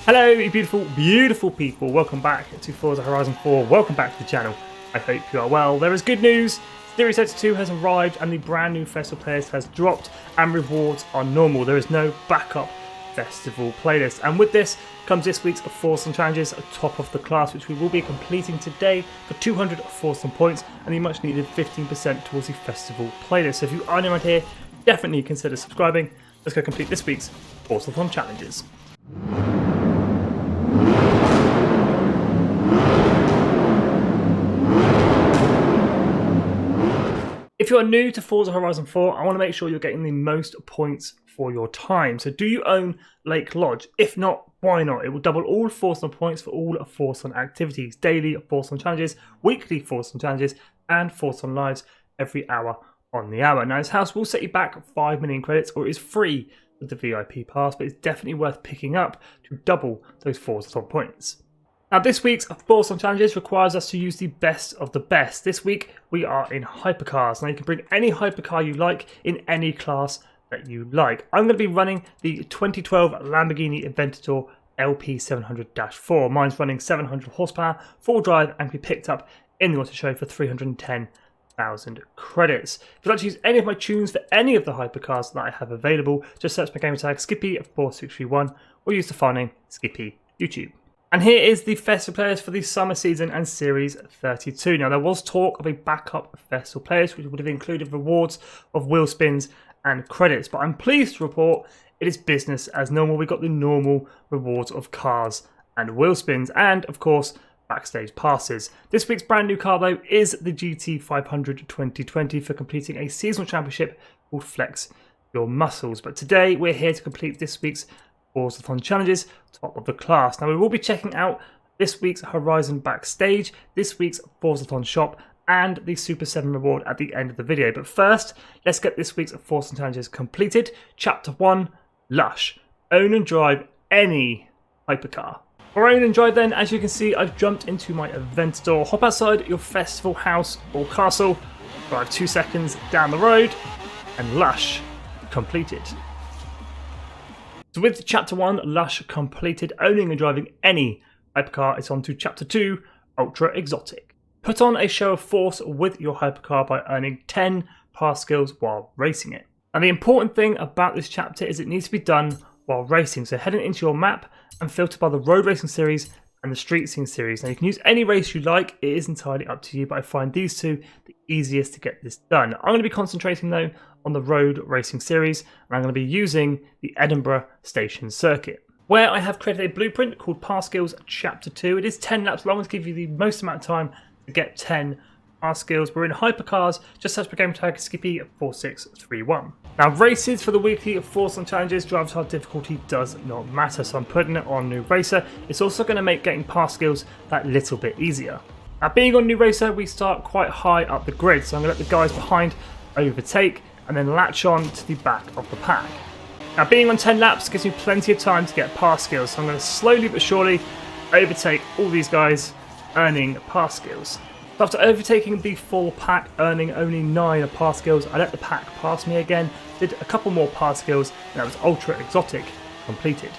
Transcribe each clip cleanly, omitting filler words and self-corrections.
Hello, you beautiful, beautiful people. Welcome back to Forza Horizon 4. Welcome back to the channel. I hope you are well. There is good news. Series 32 has arrived and the brand new festival playlist has dropped and rewards are normal. There is no backup festival playlist. And with this comes this week's Forzathon challenges, top of the class, which we will be completing today for 200 Forzathon points and the much needed 15% towards the festival playlist. So if you are new around here, definitely consider subscribing. Let's go complete this week's Forzathon challenges. If you are new to Forza Horizon 4, I want to make sure you're getting the most points for your time. So do you own Lake Lodge? If not, why not? It will double all Forzathon points for all Forzathon activities, daily Forzathon challenges, weekly Forzathon challenges, and Forzathon lives every hour on the hour. Now this house will set you back 5 million credits, or it is free with the VIP pass, but it's definitely worth picking up to double those Forzathon points. Now this week's Forzathon challenges requires us to use the best of the best. This week we are in hypercars. Now you can bring any hypercar you like in any class that you like. I'm going to be running the 2012 Lamborghini Aventador LP700-4. Mine's running 700 horsepower, full drive, and can be picked up in the auto show for 310,000 credits. If you'd like to use any of my tunes for any of the hypercars that I have available, just search my gamer tag Skippy4631 or use the file name Skippy YouTube. And here is the festival playlist for the summer season and series 32. Now there was talk of a backup festival playlist which would have included rewards of wheel spins and credits, but I'm pleased to report it is business as normal. We got the normal rewards of cars and wheel spins and of course backstage passes. This week's brand new car though is the GT500 2020 for completing a seasonal championship called Flex Your Muscles. But today we're here to complete this week's Forzathon challenges, top of the class. Now we will be checking out this week's Horizon backstage, this week's Forzathon shop, and the Super 7 reward at the end of the video. But first, let's get this week's Forzathon challenges completed. Chapter 1, Lush. Own and drive any hypercar. For own and drive then, as you can see, I've jumped into my Aventador. Hop outside your festival house or castle, drive 2 seconds down the road, and Lush completed. So with Chapter 1, Lush completed, owning and driving any hypercar, it's on to Chapter 2, Ultra Exotic. Put on a show of force with your hypercar by earning 10 pass skills while racing it. And the important thing about this chapter is it needs to be done while racing. So heading into your map and filter by the road racing series and the street scene series. Now you can use any race you like, it is entirely up to you, but I find these two the easiest to get this done. I'm going to be concentrating though on the road racing series, and I'm going to be using the Edinburgh station circuit, where I have created a blueprint called Pass Skills Chapter 2. It is 10 laps long to give you the most amount of time to get 10 pass skills. We're in hypercars, just search for gamer tag Skippy4631. Now races for the weekly Forzathon challenges, driver type difficulty does not matter, so I'm putting it on New Racer. It's also going to make getting pass skills that little bit easier. Now being on New Racer, we start quite high up the grid, so I'm going to let the guys behind overtake and then latch on to the back of the pack. Now being on 10 laps gives me plenty of time to get pass skills, so I'm going to slowly but surely overtake all these guys, earning pass skills. So after overtaking the full pack, earning only 9 pass skills, I let the pack pass me again, did a couple more pass skills, and that was Ultra Exotic completed.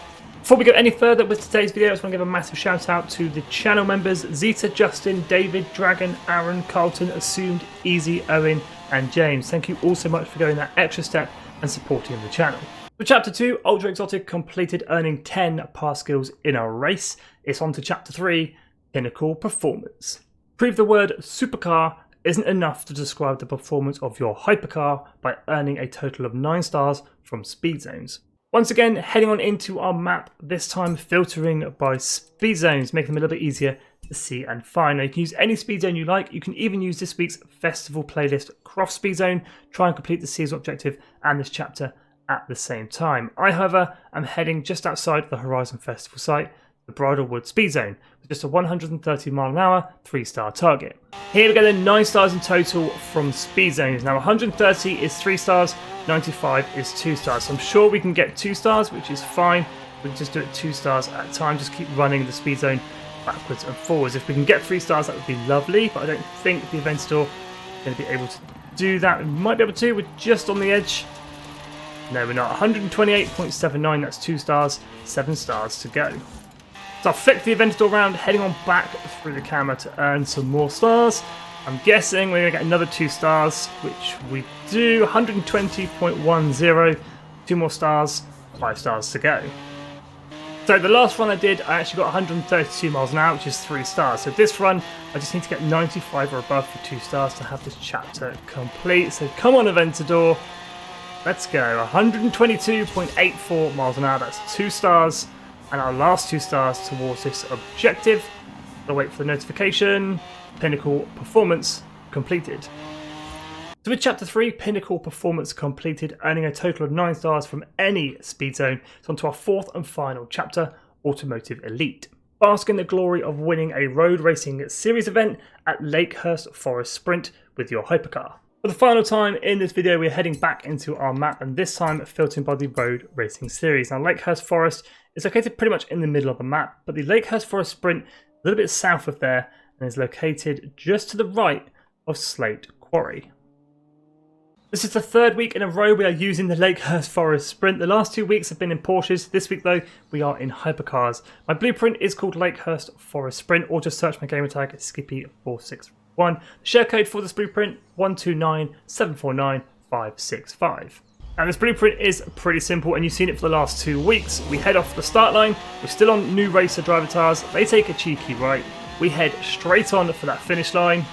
Before we go any further with today's video, I just want to give a massive shout out to the channel members: Zeta, Justin, David, Dragon, Aaron, Carlton, Assumed, Easy, Owen, and James. Thank you all so much for going that extra step and supporting the channel. For Chapter 2, Ultra Exotic completed, earning 10 pass skills in a race. It's on to Chapter 3, Pinnacle Performance. Prove the word supercar isn't enough to describe the performance of your hypercar by earning a total of 9 stars from speed zones. Once again, heading on into our map, this time filtering by speed zones, making them a little bit easier to see and find. Now you can use any speed zone you like. You can even use this week's festival playlist Croft Speed Zone, try and complete the seasonal objective and this chapter at the same time. I, however, am heading just outside the Horizon Festival site, the Bridlewood Speed Zone, with just a 130 mph 3-star target. Here we go then, 9 stars in total from speed zones. Now 130 is 3 stars, 95 is 2 stars. So I'm sure we can get 2 stars, which is fine. We can just do it 2 stars at a time, just keep running the speed zone backwards and forwards. If we can get 3 stars, that would be lovely, but I don't think the Aventador is going to be able to do that. We might be able to, we're just on the edge. No, we're not. 128.79, that's 2 stars, 7 stars to go. So I've flicked the Aventador around, heading on back through the camera to earn some more stars. I'm guessing we're going to get another 2 stars, which we do. 120.10, 2 more stars, 5 stars to go. So the last run I did, I actually got 132 miles an hour, which is 3 stars. So this run, I just need to get 95 or above for 2 stars to have this chapter complete. So come on, Aventador. Let's go. 122.84 miles an hour, that's 2 stars. And our last 2 stars towards this objective. I'll wait for the notification. Pinnacle performance completed. So with Chapter 3, Pinnacle performance completed, earning a total of 9 stars from any speed zone. So on to our 4th and final chapter, Automotive Elite. Bask in the glory of winning a road racing series event at Lakehurst Forest Sprint with your hypercar. For the final time in this video, we're heading back into our map, and this time filtering by the road racing series. Now Lakehurst Forest is located pretty much in the middle of the map, but the Lakehurst Forest Sprint a little bit south of there and is located just to the right of Slate Quarry. This is the 3rd week in a row we are using the Lakehurst Forest Sprint. The last 2 weeks have been in Porsches. This week though, we are in hypercars. My blueprint is called Lakehurst Forest Sprint, or just search my gamer tag Skippy461. The share code for this blueprint, 129749565. Now this blueprint is pretty simple, and you've seen it for the last 2 weeks. We head off the start line, we're still on new racer driver tires, they take a cheeky right, we head straight on for that finish line.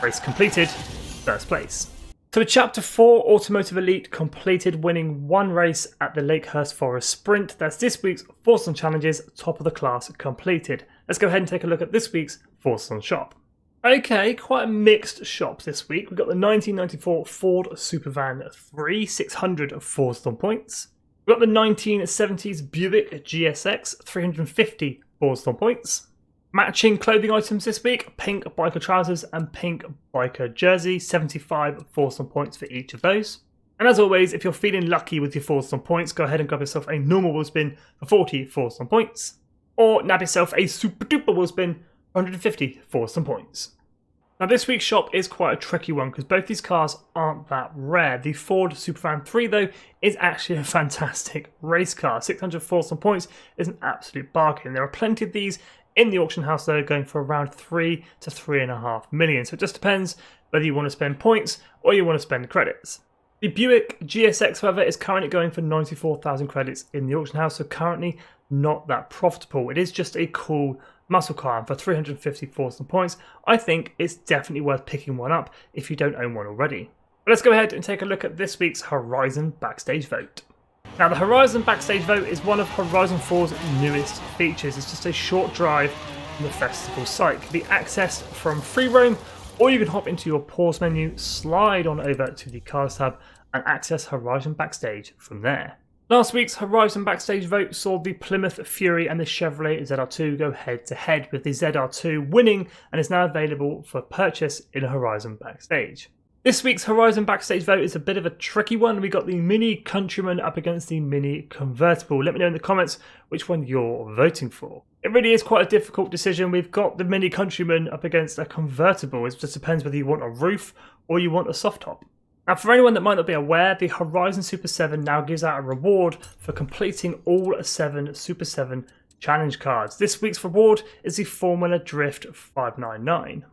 Race completed, 1st place. So Chapter 4, Automotive Elite completed, winning 1 race at the Lakehurst Forest Sprint. That's this week's Forzathon Challenges, top of the class completed. Let's go ahead and take a look at this week's Forzathon shop. Okay, quite a mixed shop this week. We've got the 1994 Ford Supervan 3, 600 Forzathon points. We've got the 1970s Buick GSX, 350 Forzathon points. Matching clothing items this week, pink biker trousers and pink biker jersey, 75 Forzathon points for each of those. And as always, if you're feeling lucky with your Forzathon points, go ahead and grab yourself a normal wheel spin for 40 Forzathon points. Or nab yourself a super duper wheel spin for 150 Forzathon points. Now this week's shop is quite a tricky one because both these cars aren't that rare. The Ford Supervan 3 though is actually a fantastic race car. 600 Forzathon points is an absolute bargain. There are plenty of these in the auction house though, going for around 3 to 3.5 million. So it just depends whether you want to spend points or you want to spend credits. The Buick GSX however is currently going for 94,000 credits in the auction house, so currently not that profitable. It is just a cool muscle car, and for 350 Forzathon points, I think it's definitely worth picking one up if you don't own one already. But let's go ahead and take a look at this week's Horizon Backstage Vote. Now the Horizon Backstage Vote is one of Horizon 4's newest features. It's just a short drive from the festival site. It can be accessed from free roam, or you can hop into your pause menu, slide on over to the Cars tab and access Horizon Backstage from there. Last week's Horizon Backstage Vote saw the Plymouth Fury and the Chevrolet ZR2 go head to head, with the ZR2 winning and is now available for purchase in Horizon Backstage. This week's Horizon Backstage Vote is a bit of a tricky one. We got the Mini Countryman up against the Mini Convertible. Let me know in the comments which one you're voting for. It really is quite a difficult decision. We've got the Mini Countryman up against a Convertible. It just depends whether you want a roof or you want a soft top. Now for anyone that might not be aware, the Horizon Super 7 now gives out a reward for completing all 7 Super 7 challenge cards. This week's reward is the Formula Drift 599.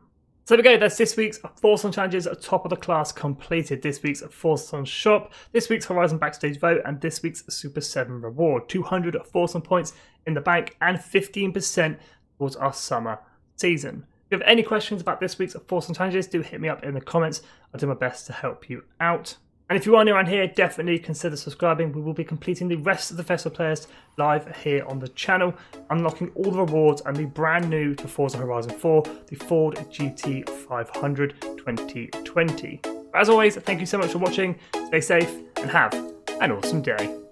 So there we go, that's this week's Forzathon Challenges top of the class completed, this week's Forzathon shop, this week's Horizon Backstage Vote, and this week's Super 7 reward. 200 Forzathon points in the bank and 15% towards our summer season. If you have any questions about this week's Forzathon Challenges, do hit me up in the comments. I'll do my best to help you out. And if you are new around here, definitely consider subscribing. We will be completing the rest of the festival players live here on the channel, unlocking all the rewards and the brand new to Forza Horizon 4, the Ford GT 500 2020. As always, thank you so much for watching, stay safe and have an awesome day.